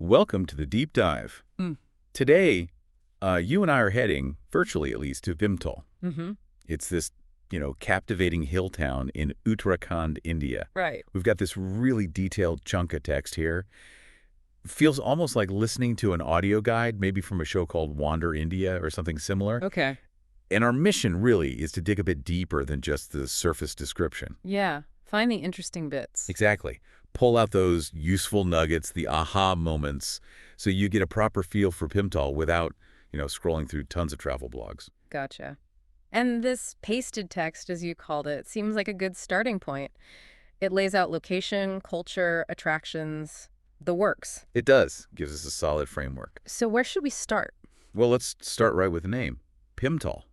Welcome to the deep dive. Mm. Today, you and I are heading, virtually at least, to Bhimtal. Mm-hmm. It's this, captivating hill town in Uttarakhand, India. Right. We've got this really detailed chunk of text here. Feels almost like listening to an audio guide, maybe from a show called Wander India or something similar. Okay. And our mission really is to dig a bit deeper than just the surface description. Yeah. Find the interesting bits. Exactly. Pull out those useful nuggets, the aha moments, so you get a proper feel for Bhimtal without, scrolling through tons of travel blogs. Gotcha. And this pasted text, as you called it, seems like a good starting point. It lays out location, culture, attractions, the works. It does. Gives us a solid framework. So where should we start? Well, let's start right with the name, Bhimtal.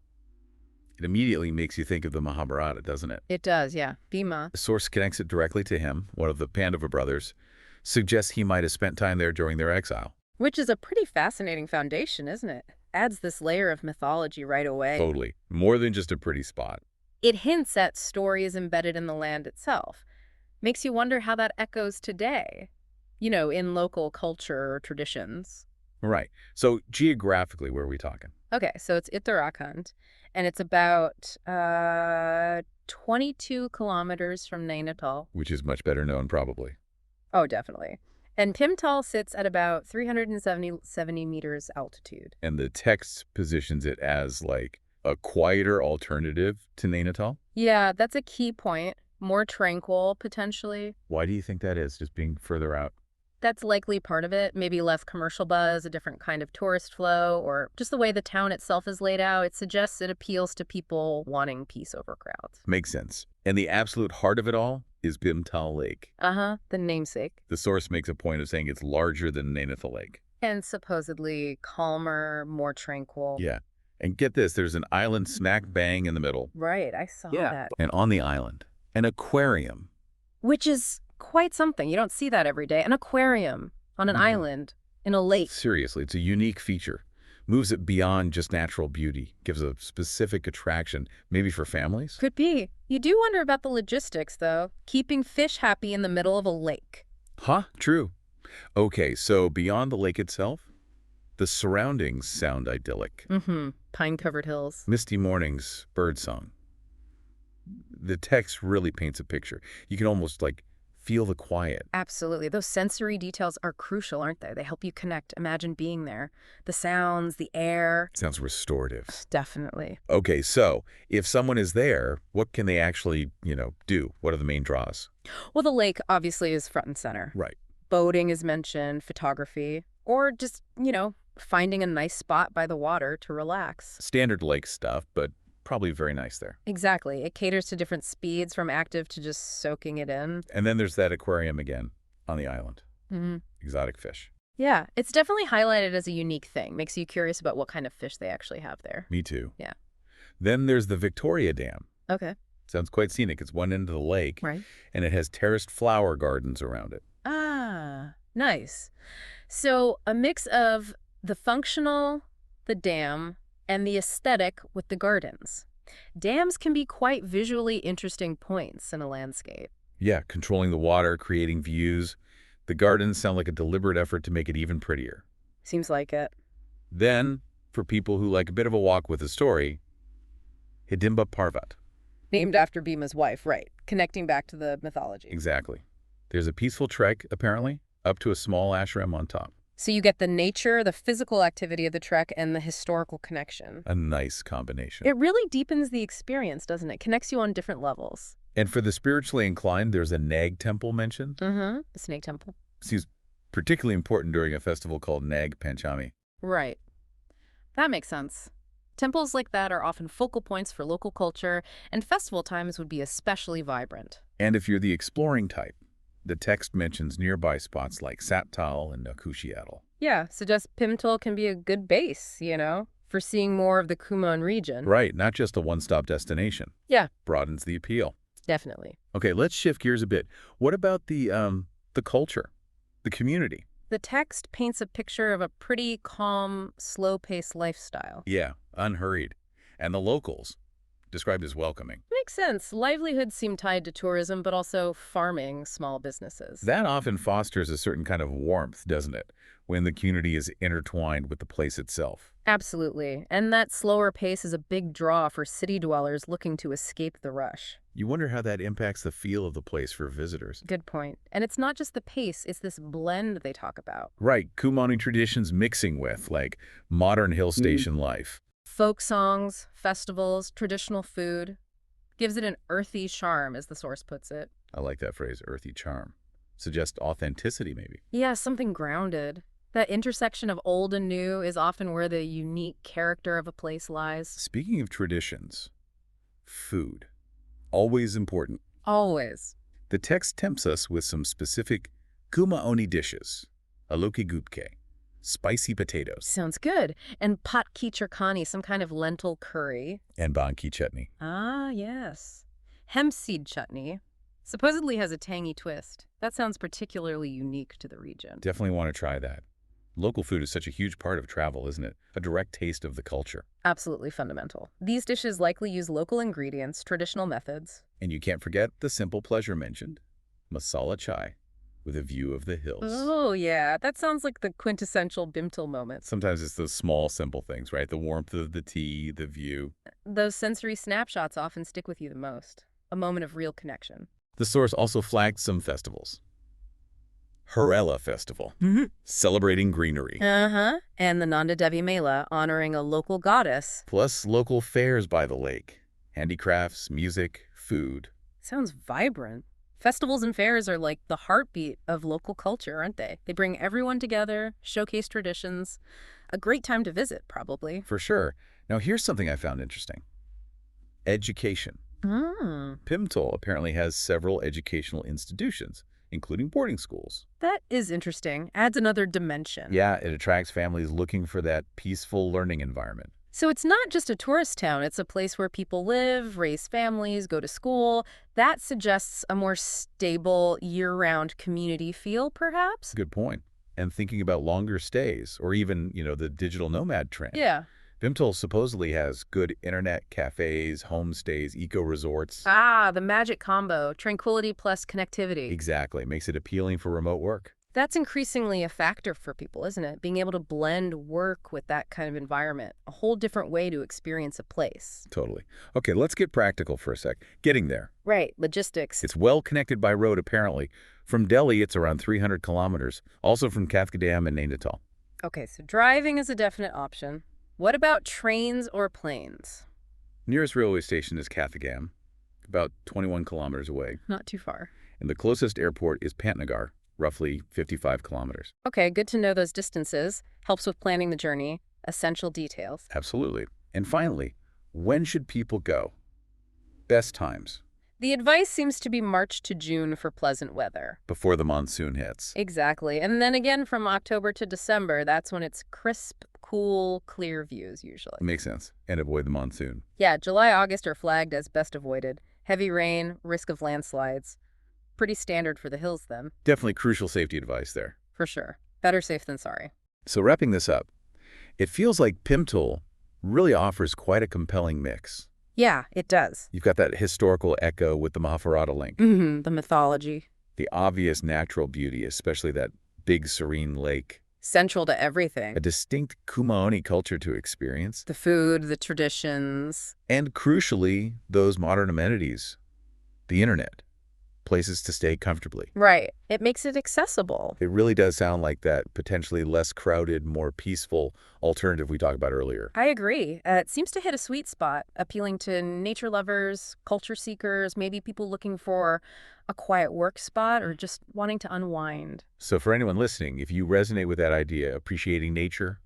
It immediately makes you think of the Mahabharata, doesn't it? It does, yeah. Bhima. The source connects it directly to him, one of the Pandava brothers, suggests he might have spent time there during their exile. Which is a pretty fascinating foundation, isn't it? Adds this layer of mythology right away. Totally. More than just a pretty spot. It hints at stories embedded in the land itself. Makes you wonder how that echoes today, in local culture or traditions. Right. So geographically, where are we talking? Okay, so it's Uttarakhand, and it's about 22 kilometers from Nainital. Which is much better known, probably. Oh, definitely. And Bhimtal sits at about 370 meters altitude. And the text positions it as, like, a quieter alternative to Nainital? Yeah, that's a key point. More tranquil, potentially. Why do you think that is, just being further out? That's likely part of it. Maybe less commercial buzz, a different kind of tourist flow, or just the way the town itself is laid out. It suggests it appeals to people wanting peace over crowds. Makes sense. And the absolute heart of it all is Bhimtal Lake. Uh-huh, the namesake. The source makes a point of saying it's larger than Nainital Lake. And supposedly calmer, more tranquil. Yeah. And get this, there's an island smack bang in the middle. Right, I saw that. And on the island, an aquarium. Which is quite something. You don't see that every day. An aquarium on an island in a lake. Seriously, it's a unique feature. Moves it beyond just natural beauty. Gives a specific attraction, maybe for families? Could be. You do wonder about the logistics, though. Keeping fish happy in the middle of a lake. Huh? True. Okay, so beyond the lake itself, the surroundings sound idyllic. Mm-hmm. Pine-covered hills. Misty mornings, birdsong. The text really paints a picture. You can almost, feel the quiet. Absolutely. Those sensory details are crucial, aren't they? They help you connect. Imagine being there. The sounds, the air. Sounds restorative. Definitely. Okay, so if someone is there, what can they actually, do? What are the main draws? Well, the lake obviously is front and center. Right. Boating is mentioned, photography, or just, finding a nice spot by the water to relax. Standard lake stuff, but probably very nice there. Exactly. It caters to different speeds from active to just soaking it in. And then there's that aquarium again on the island. Mm-hmm. Exotic fish. Yeah, it's definitely highlighted as a unique thing. Makes you curious about what kind of fish they actually have there. Me too. Yeah. Then there's the Victoria Dam. Okay. Sounds quite scenic. It's one end of the lake. Right. And it has terraced flower gardens around it. Ah, nice. So a mix of the functional, the dam, and the aesthetic with the gardens. Dams can be quite visually interesting points in a landscape. Yeah, controlling the water, creating views. The gardens sound like a deliberate effort to make it even prettier. Seems like it. Then, for people who like a bit of a walk with a story, Hidimba Parvat. Named after Bhima's wife, right. Connecting back to the mythology. Exactly. There's a peaceful trek, apparently, up to a small ashram on top. So you get the nature, the physical activity of the trek, and the historical connection. A nice combination. It really deepens the experience, doesn't it? Connects you on different levels. And for the spiritually inclined, there's a Nag temple mentioned. Mm-hmm. The snake temple. Seems particularly important during a festival called Nag Panchami. Right. That makes sense. Temples like that are often focal points for local culture, and festival times would be especially vibrant. And if you're the exploring type, the text mentions nearby spots like Saptal and Nakushiatal. Yeah, suggests Bhimtal can be a good base, for seeing more of the Kumaon region. Right, not just a one-stop destination. Yeah. Broadens the appeal. Definitely. Okay, let's shift gears a bit. What about the culture, the community? The text paints a picture of a pretty calm, slow-paced lifestyle. Yeah, unhurried. And the locals, described as welcoming. makes sense. Livelihoods seem tied to tourism, but also farming small businesses. That often fosters a certain kind of warmth, doesn't it, when the community is intertwined with the place itself? Absolutely. And that slower pace is a big draw for city dwellers looking to escape the rush. You wonder how that impacts the feel of the place for visitors. Good point. And it's not just the pace, it's this blend they talk about. Right, Kumani traditions mixing with, like, modern hill station life. Folk songs, festivals, traditional food. Gives it an earthy charm, as the source puts it. I like that phrase, earthy charm. Suggests authenticity, maybe. Yeah, something grounded. That intersection of old and new is often where the unique character of a place lies. Speaking of traditions, food. Always important. Always. The text tempts us with some specific kumaoni dishes. Aloki gupke, spicy potatoes, Sounds good. And patki chirkani, some kind of lentil curry. and banki chutney. Ah, yes. Hemp seed chutney supposedly has a tangy twist. That sounds particularly unique to the region. Definitely want to try that. Local food is such a huge part of travel, isn't it? A direct taste of the culture. Absolutely fundamental. These dishes likely use local ingredients, traditional methods. And you can't forget the simple pleasure mentioned, masala chai, with a view of the hills. Oh, yeah. That sounds like the quintessential Bhimtal moment. Sometimes it's those small, simple things, right? The warmth of the tea, the view. Those sensory snapshots often stick with you the most. A moment of real connection. The source also flagged some festivals. Harela Festival, celebrating greenery, Uh-huh. And the Nanda Devi Mela, honoring a local goddess. plus local fairs by the lake, handicrafts, music, food. Sounds vibrant. Festivals and fairs are like the heartbeat of local culture, aren't they? They bring everyone together, showcase traditions. A great time to visit, probably. For sure. Now here's something I found interesting. Education. Bhimtal apparently has several educational institutions, including boarding schools. That is interesting. Adds another dimension. Yeah, it attracts families looking for that peaceful learning environment. So it's not just a tourist town. It's a place where people live, raise families, go to school. That suggests a more stable, year-round community feel, perhaps? Good point. And thinking about longer stays, or even, the digital nomad trend. Yeah. Bhimtal supposedly has good internet cafes, homestays, eco-resorts. Ah, the magic combo. Tranquility plus connectivity. Exactly. Makes it appealing for remote work. That's increasingly a factor for people, isn't it? Being able to blend work with that kind of environment. A whole different way to experience a place. Totally. Okay, let's get practical for a sec. Getting there. Right, logistics. It's well connected by road, apparently. From Delhi, it's around 300 kilometers. Also from Kathgodam and Nainital. Okay, so driving is a definite option. What about trains or planes? Nearest railway station is Kathgodam, about 21 kilometers away. Not too far. And the closest airport is Pantnagar, roughly 55 kilometers. Okay, good to know those distances. Helps with planning the journey. Essential details. Absolutely. And finally, when should people go? Best times. The advice seems to be March to June for pleasant weather. Before the monsoon hits. Exactly. And then again from October to December, that's when it's crisp, cool, clear views usually. Makes sense. And avoid the monsoon. Yeah, July, August are flagged as best avoided. Heavy rain, risk of landslides. Pretty standard for the hills then. Definitely crucial safety advice there. For sure. Better safe than sorry. So wrapping this up, it feels like Bhimtal really offers quite a compelling mix. Yeah, it does. You've got that historical echo with the Mahabharata link, The mythology. the obvious natural beauty, especially that big serene lake, Central to everything. a distinct Kumaoni culture to experience, The food, the traditions. and crucially, those modern amenities, the internet, places to stay comfortably. Right. It makes it accessible. It really does sound like that potentially less crowded, more peaceful alternative we talked about earlier. I agree. It seems to hit a sweet spot, appealing to nature lovers, culture seekers, maybe people looking for a quiet work spot or just wanting to unwind. So for anyone listening, if you resonate with that idea, appreciating nature,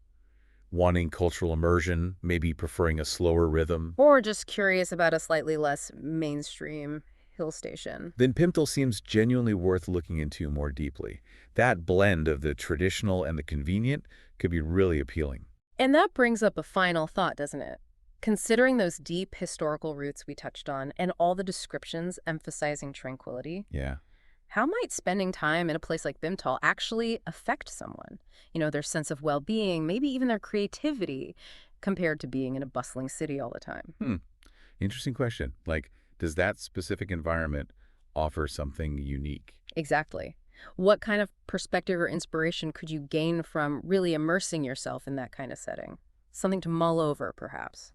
wanting cultural immersion, maybe preferring a slower rhythm, Or just curious about a slightly less mainstream hill station. then Bhimtal seems genuinely worth looking into more deeply. That blend of the traditional and the convenient could be really appealing. And that brings up a final thought, doesn't it? Considering those deep historical roots we touched on and all the descriptions emphasizing tranquility, Yeah. how might spending time in a place like Bhimtal actually affect someone? Their sense of well-being, maybe even their creativity, compared to being in a bustling city all the time. Interesting question. Like, Does that specific environment offer something unique? Exactly. What kind of perspective or inspiration could you gain from really immersing yourself in that kind of setting? Something to mull over, perhaps.